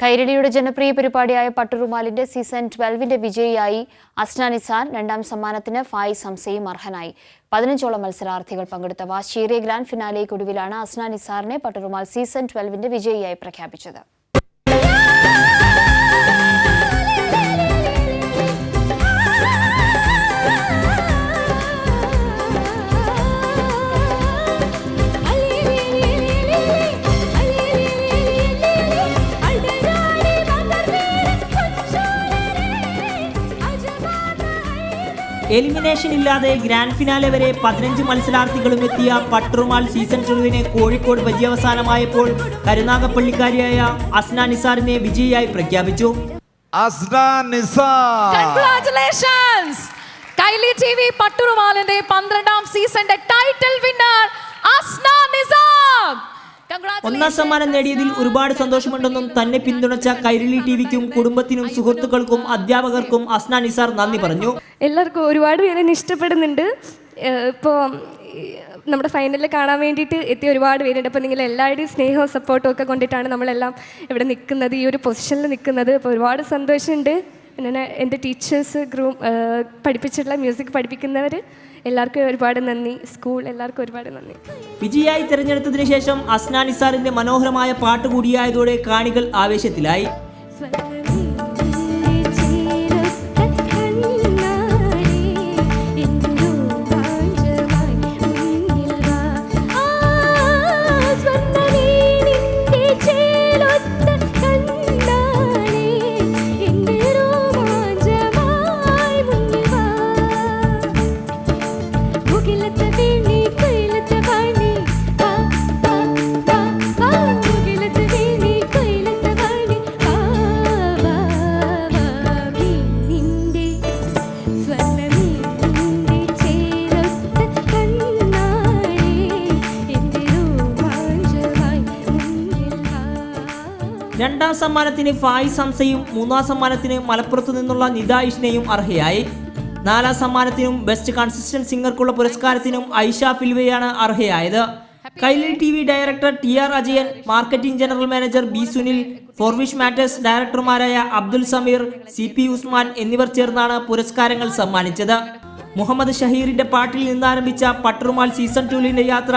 കൈരളിയുടെ ജനപ്രിയ പരിപാടിയായ പട്ടുറുമാലിന്റെ സീസൺ 12 വിജയിയായി അസ്ന നിസാർ, രണ്ടാം സമ്മാനത്തിന് ഫായിസ് ഹംസയും അർഹനായി. 15ഓളം മത്സരാർത്ഥികൾ പങ്കെടുത്ത വാശിയേറിയ ഗ്രാൻഡ് ഫിനാലെക്കൊടുവിലാണ് അസ്ന നിസാറിനെ പട്ടുറുമാൽ സീസൺ 12 വിജയിയായി പ്രഖ്യാപിച്ചത്. എലിമിനേഷൻ ഇല്ലാതെ ഗ്രാൻഡ് ഫിനാലെ വരെ 15 മത്സരാർത്ഥികളും എത്തിയ പട്ടുറുമാൽ സീസൺ 12 കോഴിക്കോട് പര്യവസാനമായപ്പോൾ കരുനാഗപ്പള്ളിക്കാരിയായ അസ്ന നിസാറിനെ വിജയിയായി പ്രഖ്യാപിച്ചു. അസ്ന നിസാർ, കൺഗ്രാറ്റുലേഷൻസ്! കൈലി ടിവി പട്ടുറുമാലിന്റെ 12ാം സീസണിന്റെ ടൈറ്റിൽ വിന്നർ അസ്ന നിസാർ. ഒന്നാം സമ്മാനം നേടിയതിൽ ഒരുപാട് സന്തോഷമുണ്ടെന്നും തന്നെ പിന്തുണച്ച കൈരളി ടിവിക്കും കുടുംബത്തിനും സുഹൃത്തുക്കൾക്കും അധ്യാപകർക്കും അസ്ന നിസാർ നന്ദി പറഞ്ഞു. എല്ലാവർക്കും ഒരുപാട് പേരെ ഇഷ്ടപ്പെടുന്നുണ്ട്. ഇപ്പോൾ നമ്മുടെ ഫൈനലിൽ കാണാൻ വേണ്ടിയിട്ട് എത്തിയ ഒരുപാട് പേരുണ്ട്. അപ്പോൾ നിങ്ങൾ എല്ലാവരുടെയും സ്നേഹവും സപ്പോർട്ടും ഒക്കെ കൊണ്ടിട്ടാണ് നമ്മളെല്ലാം ഇവിടെ നിൽക്കുന്നത്, ഈ ഒരു പൊസിഷനിൽ നിൽക്കുന്നത്. അപ്പോൾ ഒരുപാട് സന്തോഷമുണ്ട്. പിന്നെ എൻ്റെ ടീച്ചേഴ്സ്, പഠിപ്പിച്ചിട്ടുള്ള മ്യൂസിക് പഠിപ്പിക്കുന്നവർ എല്ലാവർക്കും ഒരുപാട് നന്ദി. സ്കൂൾ എല്ലാവർക്കും ഒരുപാട് നന്ദി. വിജയിയായി തിരഞ്ഞെടുത്തതിന് ശേഷം അസ്ന നിസാറിന്റെ മനോഹരമായ പാട്ട് കൂടിയായതോടെ കാണികൾ ആവേശത്തിലായി. രണ്ടാം സമ്മാനത്തിന് ഫായിസ് ഹംസയും, മൂന്നാം സമ്മാനത്തിന് മലപ്പുറത്തു നിന്നുള്ള നിദായിഷിനെയും അർഹയായി. നാലാം സമ്മാനത്തിനും ബെസ്റ്റ് കൺസിസ്റ്റന്റ് സിംഗർക്കുള്ള പുരസ്കാരത്തിനും ഐഷ ഫിൽവയാണ് അർഹയായത്. Kairali TV director TR Ajayan, marketing general manager B Sunil, ഫോർവിഷ് മാറ്റേഴ്സ് ഡയറക്ടർമാരായ അബ്ദുൽ സമീർ, CP ഉസ്മാൻ എന്നിവർ ചേർന്നാണ് പുരസ്കാരങ്ങൾ സമ്മാനിച്ചത്. മുഹമ്മദ് ഷഹീറിന്റെ പാട്ടിൽ നിന്നാരംഭിച്ച പട്ടുറുമാൽ സീസൺ 12 യാത്ര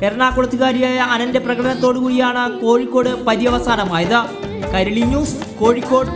എറണാകുളത്തുകാരിയായ അനന്റെ പ്രകടനത്തോടുകൂടിയാണ് കോഴിക്കോട് പര്യവസാനമായത്. കൈരളി ന്യൂസ്, കോഴിക്കോട്.